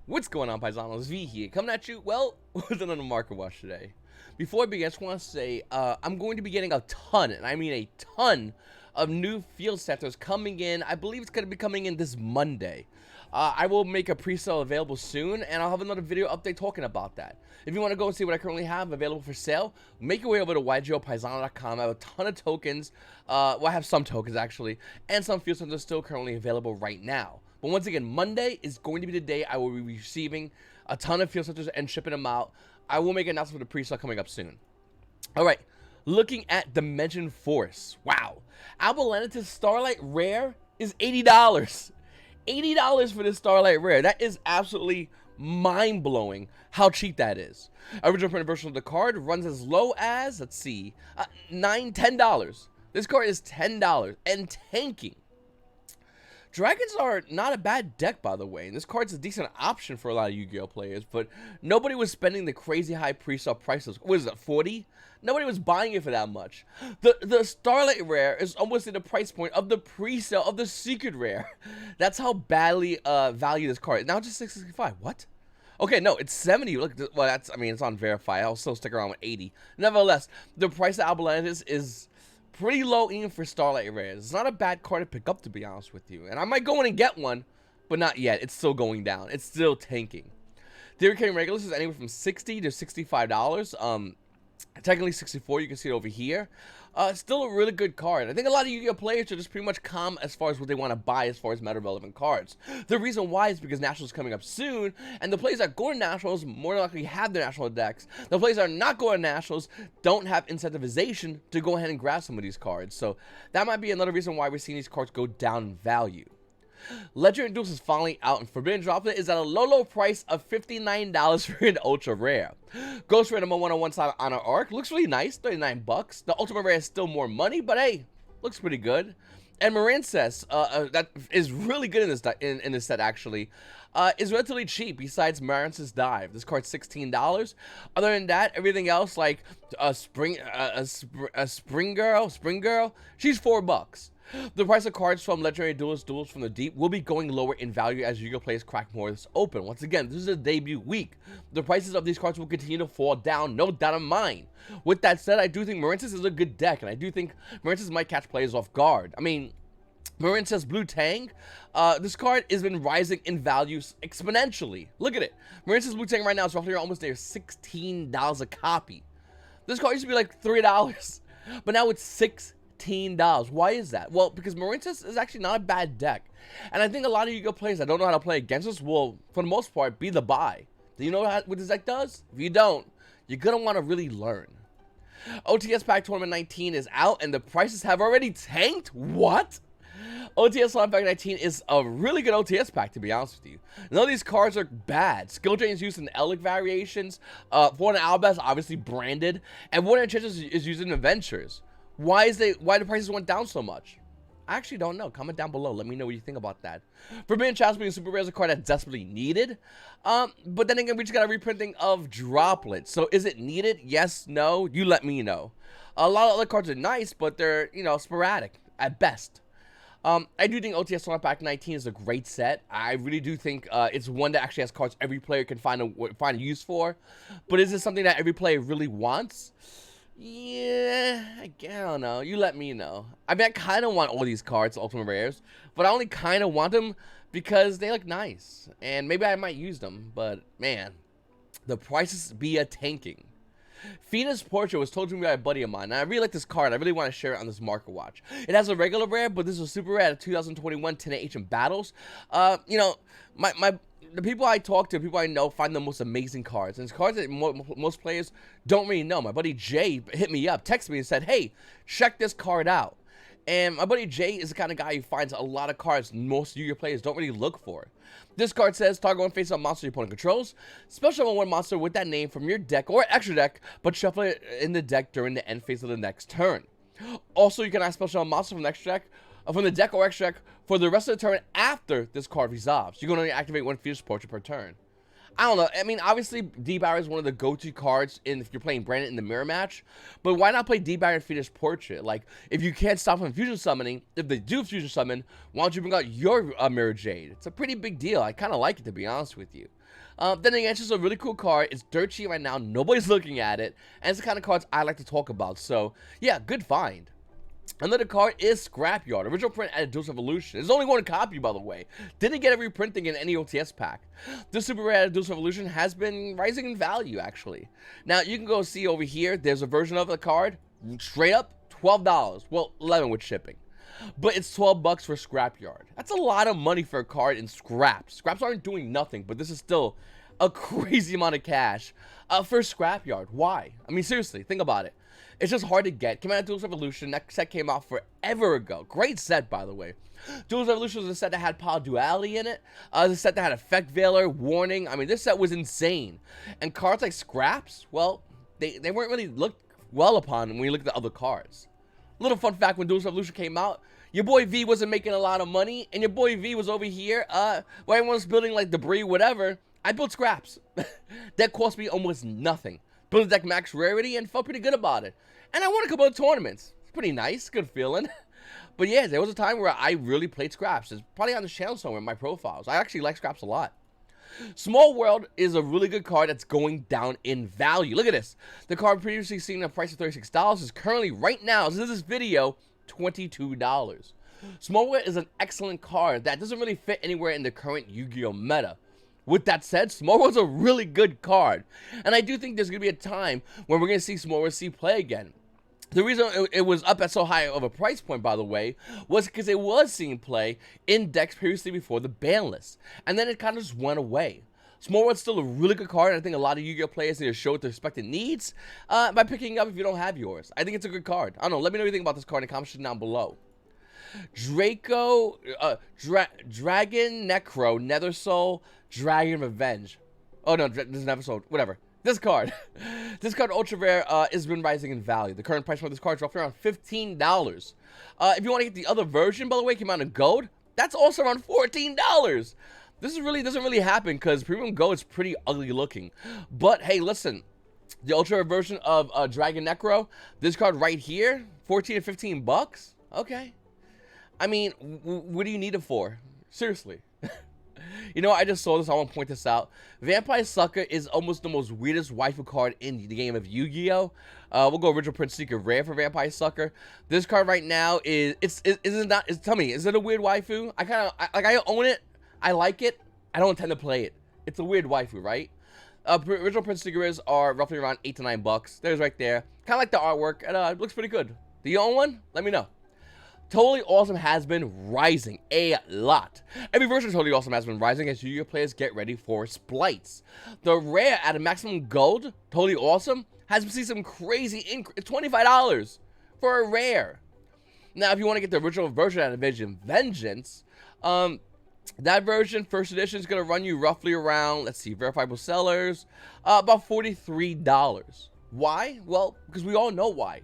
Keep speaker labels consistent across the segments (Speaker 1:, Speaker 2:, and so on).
Speaker 1: What's going on, Paisanos? V here, coming at you, well, with another market watch today. Before I begin, I just want to say, I'm going to be getting a ton, and I mean a ton, of new field sectors coming in. I believe it's going to be coming in this Monday. I will make a pre-sale available soon, and I'll have another video update talking about that. If you want to go and see what I currently have available for sale, make your way over to YGOPaisano.com. I have a ton of tokens, well, I have some tokens actually, and some field centers still currently available right now. But once again, Monday is going to be the day I will be receiving a ton of field centers and shipping them out. I will make an announcement for the pre-sale coming up soon. Alright, looking at Dimension Force. Wow. Albalantis Starlight Rare is $80. $80 for this Starlight Rare. That is absolutely mind-blowing how cheap that is. Original printed version of the card runs as low as, let's see, $10. This card is $10 and tanking. Dragons are not a bad deck, by the way, and this card's a decent option for a lot of Yu-Gi-Oh players, but nobody was spending the crazy high pre-sale prices. What is it, 40? Nobody was buying it for that much. The Starlight Rare is almost at the price point of the pre-sale of the Secret Rare. That's how badly valued this card is. Now it's just $665. What? Okay, no, it's 70. Look, well, that's, I mean, it's on Verify. I'll still stick around with 80. Nevertheless, the price of Albalantis is pretty low even for Starlight Rares. It's not a bad card to pick up, to be honest with you. And I might go in and get one, but not yet. It's still going down. It's still tanking. Theory Carrying Regulus is anywhere from $60 to $65. Technically 64, you can see it over here. Still a really good card. I think a lot of Yu-Gi-Oh players are just pretty much calm as far as what they want to buy as far as meta-relevant cards. The reason why is because Nationals is coming up soon, and the players that go to Nationals more likely have their National decks. The players that are not going to Nationals don't have incentivization to go ahead and grab some of these cards. So that might be another reason why we're seeing these cards go down in value. Legendary Duelist is finally out, and Forbidden Droplet is at a low price of $59 for an ultra rare. Ghost Rare number 1 on one side on our arc looks really nice, $39. The ultimate rare is still more money, but hey, looks pretty good. And Marincess, that is really good in this in this set actually, is relatively cheap. Besides Marincess Dive, this card's $16. Other than that, everything else like Spring Girl, she's $4. The price of cards from Legendary Duelist Duels from the Deep will be going lower in value as Yu-Gi-Oh players crack more of this open. Once again, this is a debut week. The prices of these cards will continue to fall down, no doubt of mine. With that said, I do think Marincess is a good deck, and I do think Marincess might catch players off guard. I mean, Marincess Blue Tang, this card has been rising in values exponentially. Look at it. Marincess Blue Tang right now is roughly almost near $16 a copy. This card used to be like $3, but now it's $16. Why is that? Well, because Marincess is actually not a bad deck, and I think a lot of Yu-Gi-Oh players that don't know how to play against us will, for the most part, be the buy. Do you know what this deck does? If you don't, you're gonna want to really learn. OTS Pack Tournament 19 is out, and the prices have already tanked. What? OTS Slot Pack 19 is a really good OTS pack, to be honest with you. None of these cards are bad. Skill Drain is used in Elic variations. Foreign Albaz obviously branded, and Warden Enchantress is used in Adventures. Why the prices went down so much? I actually don't know. Comment down below. Let me know what you think about that. Forbidden Child's being super rare is a card that's desperately needed. But then again, we just got a reprinting of Droplet. So is it needed? Yes, no? You let me know. A lot of other cards are nice, but they're, you know, sporadic at best. I do think OTS Slot Pack 19 is a great set. I really do think it's one that actually has cards every player can find a use for. But is this something that every player really wants? Yeah, I don't know. You let me know. I mean, I kind of want all these cards, Ultimate Rares, but I only kind of want them because they look nice, and maybe I might use them, but man, the prices be a tanking. Phoenix Porsche was told to me by a buddy of mine, and I really like this card. I really want to share it on this market watch. It has a regular rare, but this is a super rare at 2021 10 in battles. You know, the people I talk to, people I know, find the most amazing cards. And it's cards that most players don't really know. My buddy Jay hit me up, texted me and said, hey, check this card out. And my buddy Jay is the kind of guy who finds a lot of cards most Yu-Gi-Oh players don't really look for. This card says, target one face-up monster your opponent controls. Special summon one monster with that name from your deck or extra deck, but shuffle it in the deck during the end phase of the next turn. Also, you can add special summon monster from the extra deck, from the deck or extra deck for the rest of the turn after this card resolves. You're going to only activate one Phoenix Portrait per turn. I don't know. I mean, obviously, D-Barrier is one of the go-to cards if you're playing Brandon in the mirror match. But why not play D-Barrier and finish Portrait? Like, if you can't stop from fusion summoning, if they do fusion summon, why don't you bring out your Mirror Jade? It's a pretty big deal. I kind of like it, to be honest with you. Then again, it's just a really cool card. It's dirt cheap right now. Nobody's looking at it. And it's the kind of cards I like to talk about. So, yeah, good find. Another card is Scrapyard, original print at Duelist Evolution. There's only one copy, by the way. Didn't get a reprinting in any OTS pack. This super rare at Duelist Evolution has been rising in value, actually. Now, you can go see over here, there's a version of the card, straight up, $12. Well, $11 with shipping. But it's $12 for Scrapyard. That's a lot of money for a card in scraps. Scraps aren't doing nothing, but this is still a crazy amount of cash for Scrapyard. Why? I mean, seriously, think about it. It's just hard to get. Came out of Duelist Evolution. That set came out forever ago. Great set, by the way. Duelist Evolution was a set that had Power Duality in it. It was a set that had Effect Veiler, Warning. I mean, this set was insane. And cards like Scraps, well, they weren't really looked well upon when you look at the other cards. Little fun fact, when Duelist Evolution came out, your boy V wasn't making a lot of money, and your boy V was over here, where everyone was building, like, debris, whatever. I built Scraps. That cost me almost nothing. Built a deck max rarity and felt pretty good about it. And I won a couple of tournaments. It's pretty nice, good feeling. But yeah, there was a time where I really played Scraps. It's probably on the channel somewhere in my profiles. I actually like Scraps a lot. Small World is a really good card that's going down in value. Look at this. The card previously seen a price of $36 is currently, right now, as of this video, $22. Small World is an excellent card that doesn't really fit anywhere in the current Yu-Gi-Oh meta. With that said, Small World's a really good card. And I do think there's going to be a time when we're going to see Small World see play again. The reason it was up at so high of a price point, by the way, was because it was seeing play in decks previously before the ban list. And then it kind of just went away. Small World's still a really good card. I think a lot of Yu-Gi-Oh players need to show what their expected needs by picking it up if you don't have yours. I think it's a good card. I don't know. Let me know what you think about this card in the comments down below. Dragon Necro, Nether Soul, Dragon Revenge. Oh no, this is Nether Soul, whatever. This card, ultra rare, has been rising in value. The current price for this card is roughly around $15. If you want to get the other version, by the way, came out in gold. That's also around $14. This doesn't really happen because premium gold is pretty ugly looking. But hey, listen, the ultra rare version of Dragon Necro, this card right here, 14 to 15 bucks. Okay. I mean, what do you need it for? Seriously. You know, I just saw this. I want to point this out. Vampire Sucker is almost the most weirdest waifu card in the game of Yu-Gi-Oh. We'll go original print secret rare for Vampire Sucker. This card right now tell me, is it a weird waifu? I own it. I like it. I don't intend to play it. It's a weird waifu, right? Original print stickers are roughly around $8 to $9. There's right there. Kind of like the artwork, and it looks pretty good. Do you own one? Let me know. Totally Awesome has been rising a lot. Every version of Totally Awesome has been rising as Yu-Gi-Oh players get ready for splites. The rare at a maximum gold, Totally Awesome, has seen some crazy increase. It's $25 for a rare. Now, if you want to get the original version at a Vengeance, that version, first edition, is going to run you roughly around, let's see, verifiable sellers, about $43. Why? Well, because we all know why.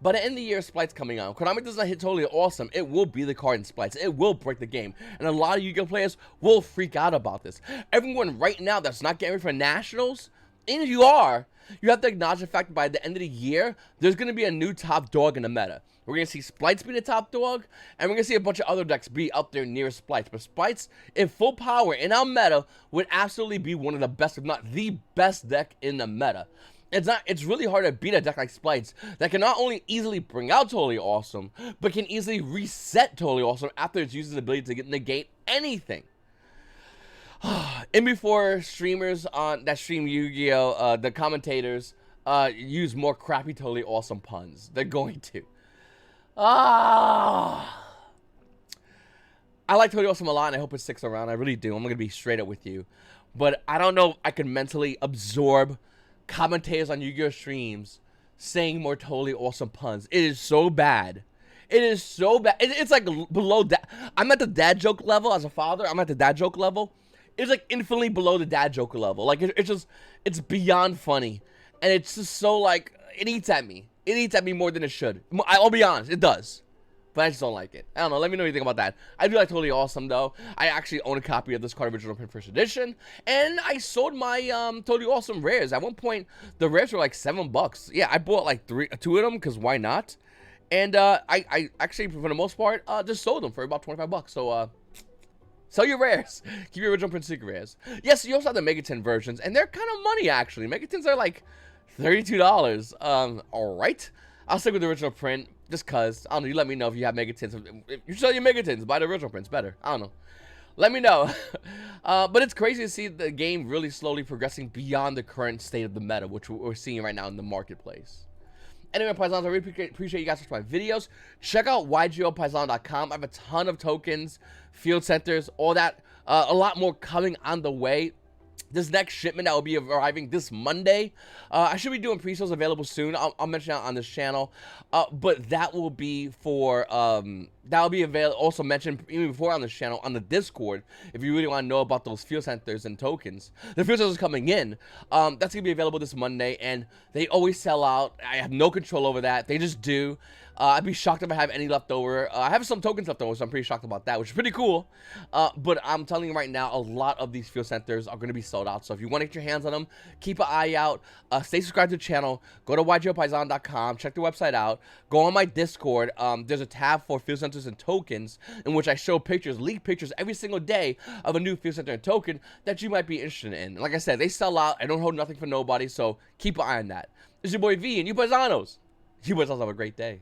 Speaker 1: But at the end of the year, Splites coming out. Konami does not hit Totally Awesome. It will be the card in Splites. It will break the game. And a lot of Yu-Gi-Oh players will freak out about this. Everyone right now that's not getting ready for Nationals, and if you are, you have to acknowledge the fact that by the end of the year, there's going to be a new top dog in the meta. We're going to see Splites be the top dog, and we're going to see a bunch of other decks be up there near Splites. But Splites, in full power, in our meta, would absolutely be one of the best, if not the best deck in the meta. It's really hard to beat a deck like Splites that can not only easily bring out Totally Awesome, but can easily reset Totally Awesome after it uses the ability to negate anything. And before streamers that stream Yu-Gi-Oh, the commentators, use more crappy Totally Awesome puns. They're going to. I like Totally Awesome a lot, and I hope it sticks around. I really do. I'm going to be straight up with you. But I don't know if I can mentally absorb commentators on Yu-Gi-Oh streams saying more Totally Awesome puns. It is so bad. It is so bad. It's like below that. I'm at the dad joke level as a father. I'm at the dad joke level. It's like infinitely below the dad joke level. Like it's beyond funny, and it's just so like it eats at me. It eats at me more than it should. I'll be honest, it does. but I just don't like it. I don't know. Let me know what you think about that. I do like Totally Awesome, though. I actually own a copy of this card, original print first edition, and I sold my Totally Awesome rares. At one point, the rares were like $7. Yeah, I bought like two of them, because why not? And I actually, for the most part, just sold them for about $25. So, sell your rares. Keep your original print secret rares. Yes, you also have the Megaton versions, and they're kind of money, actually. Megatons are like $32. All right. I'll stick with the original print, just because. I don't know, you let me know if you have Megatons. If you sell your Megatons, buy the original prints better. I don't know. Let me know. But it's crazy to see the game really slowly progressing beyond the current state of the meta, which we're seeing right now in the marketplace. Anyway, Paisanos, I really appreciate you guys watching my videos. Check out YGOPaisano.com. I have a ton of tokens, field centers, all that. A lot more coming on the way. This next shipment that will be arriving this Monday, I should be doing pre-sales available soon. I'll mention that on this channel, but that will be for that will be available. Also mentioned even before on this channel on the Discord. If you really want to know about those field centers and tokens, the field centers coming in. That's gonna be available this Monday, and they always sell out. I have no control over that. They just do. I'd be shocked if I have any left over. I have some tokens left over, so I'm pretty shocked about that, which is pretty cool. But I'm telling you right now, a lot of these field centers are going to be sold out. So if you want to get your hands on them, keep an eye out. Stay subscribed to the channel. Go to YGOPaisano.com. Check the website out. Go on my Discord. There's a tab for field centers and tokens in which I show pictures, leak pictures every single day of a new field center and token that you might be interested in. Like I said, they sell out. I don't hold nothing for nobody, so keep an eye on that. This is your boy V, and you Paisanos. You Paisanos have a great day.